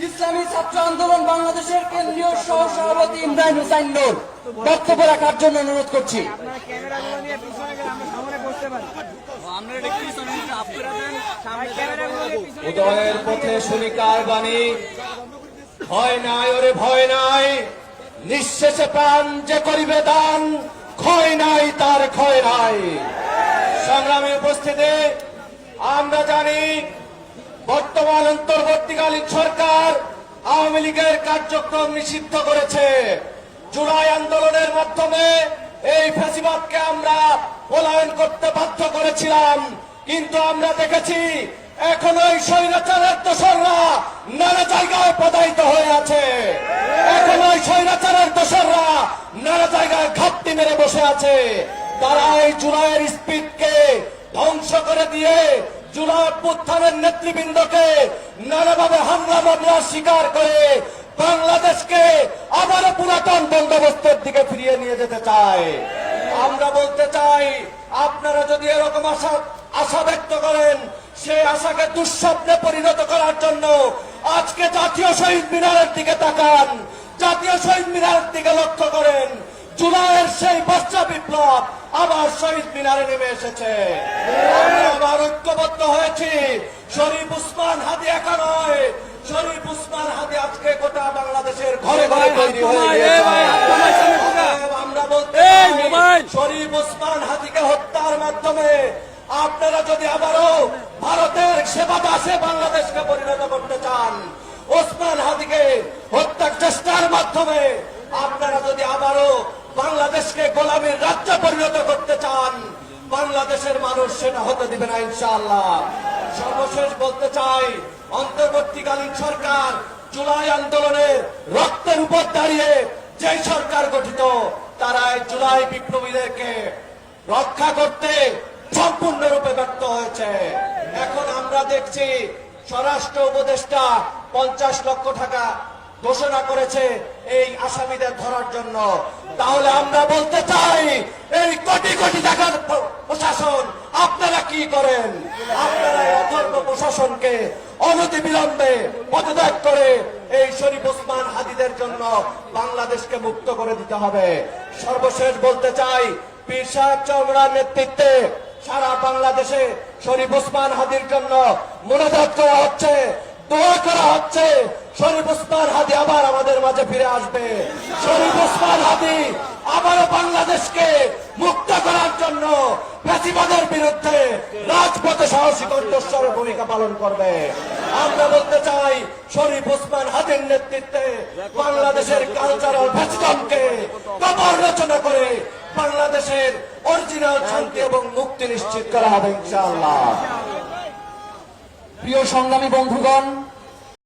ইসলামী ছাত্র আন্দোলন বাংলাদেশের কেন্দ্রীয় সহ সভাপতি ইমরান হুসাইন নূর বক্তব্য রাখার জন্য অনুরোধ করছি। উদয়ের পথে শুনিকার বাণী, ভয় নাই ওরে ভয় নাই, নিঃশেষে প্রাণ যে করিবে দান, ক্ষয় নাই তার ক্ষয় নাই। সংগ্রামী উপস্থিতি, আমরা জানি বর্তমান অন্তর্বর্তীকালীন সরকার আওয়ামী লীগের কার্যক্রম নিষিদ্ধ করেছে। জুলাই আন্দোলনের মাধ্যমে এই ফ্যাসিবাদকে আমরা পলায়ন করতে বাধ্য করেছিলাম, কিন্তু আমরা দেখেছি এখন ওই স্বৈরাচারের দোসররা নানা জায়গায় পদায়িত হয়ে আছে। এখন ওই স্বৈরাচারের দোসররা নানা জায়গায় ঘাপটি মেরে বসে আছে। তারা এই জুলাইয়ের স্পিডকে ধ্বংস করে দিয়ে জুলাই অভ্যুত্থানের নেতৃবৃন্দকে নানাভাবে হামলা মামলার শিকার করে বাংলাদেশকে আবারও পুরাতন বন্দোবস্তের দিকে ফিরিয়ে নিয়ে যেতে চায়। আমরা বলতে চাই, আপনারা যদি এরকম আশা ব্যক্ত করেন, সেই আশাকে দুঃস্বপ্নে পরিণত করার জন্য আজকে জাতীয় শহীদ মিনারের দিকে তাকান, জাতীয় শহীদ মিনারের দিকে লক্ষ্য করেন। জুলাইয়ের সেই বর্ষা বিপ্লব আবার শহীদ মিনারে নেমে এসেছে। আমরা আবার ঐক্যবদ্ধ হয়েছি। শরীফ উসমান হাদি একা নয়, শরীফ উসমান হাদি আজকে গোটা বাংলাদেশের ঘরে ঘরে তৈরি হয়ে গেছে। আমরা বলতে চাই, শরীফ উসমান হাদিকে হত্যার মাধ্যমে আপনারা যদি আবারও ভারতের সেবা দাসে বাংলাদেশকে পরিণত করতে চান, ওসমান হাদিকে হত্যার চেষ্টার মাধ্যমে আপনারা যদি আবারও বাংলাদেশকে গোলামীর রাজ্যে পরিণত করতে চান, বাংলাদেশের মানুষ সেটা হতে দিবে না ইনশাআল্লাহ। সর্বশেষ বলতে চাই, অন্তর্বর্তীকালীন সরকার জুলাই আন্দোলনের রক্তের উপর দাঁড়িয়ে যেই সরকার গঠিত, তারা এই জুলাই বিপ্লবীদেরকে রক্ষা করতে সম্পূর্ণরূপে ব্যর্থ হয়েছে। এখন আমরা দেখছি স্বরাষ্ট্র উপদেষ্টা 50 লক্ষ টাকা ঘোষণা করেছে এই আসামিদের ধরার জন্য। তাহলে আমরা বলতে চাই, এই কোটি কোটি টাকার প্রশাসন আপনারা কি করেন? আপনারা এই অথর্ব প্রশাসনকে অনতিবিলম্বে পদত্যাগ করে এই শরীফ ওসমান হাদিদের জন্য বাংলাদেশকে মুক্ত করে দিতে হবে। সর্বশেষ বলতে চাই, পীর সাহেব চৌমুরার নেতৃত্বে সারা বাংলাদেশে শরীফ ওসমান হাদির জন্য মোনাজাত করা হচ্ছে, দোয়া করা হচ্ছে। শরীফ ওসমান হাদি আবার আমাদের মাঝে ফিরে আসবে। শরীফ ওসমান হাদি আবারও বাংলাদেশকে মুক্ত করার জন্য ফ্যাসিবাদের বিরুদ্ধে রাজপথে সাহসী কণ্ঠস্বরে ভূমিকা পালন করবে। আমরা বলতে চাই, শরীফ ওসমান হাদির নেতৃত্বে বাংলাদেশের কালচারাল ফ্যাসিজমকে কবর রচনা করে বাংলাদেশের অরিজিনাল শান্তি এবং মুক্তি নিশ্চিত করা হবে ইনশাআল্লাহ। প্রিয় সংগ্রামী বন্ধুগণ,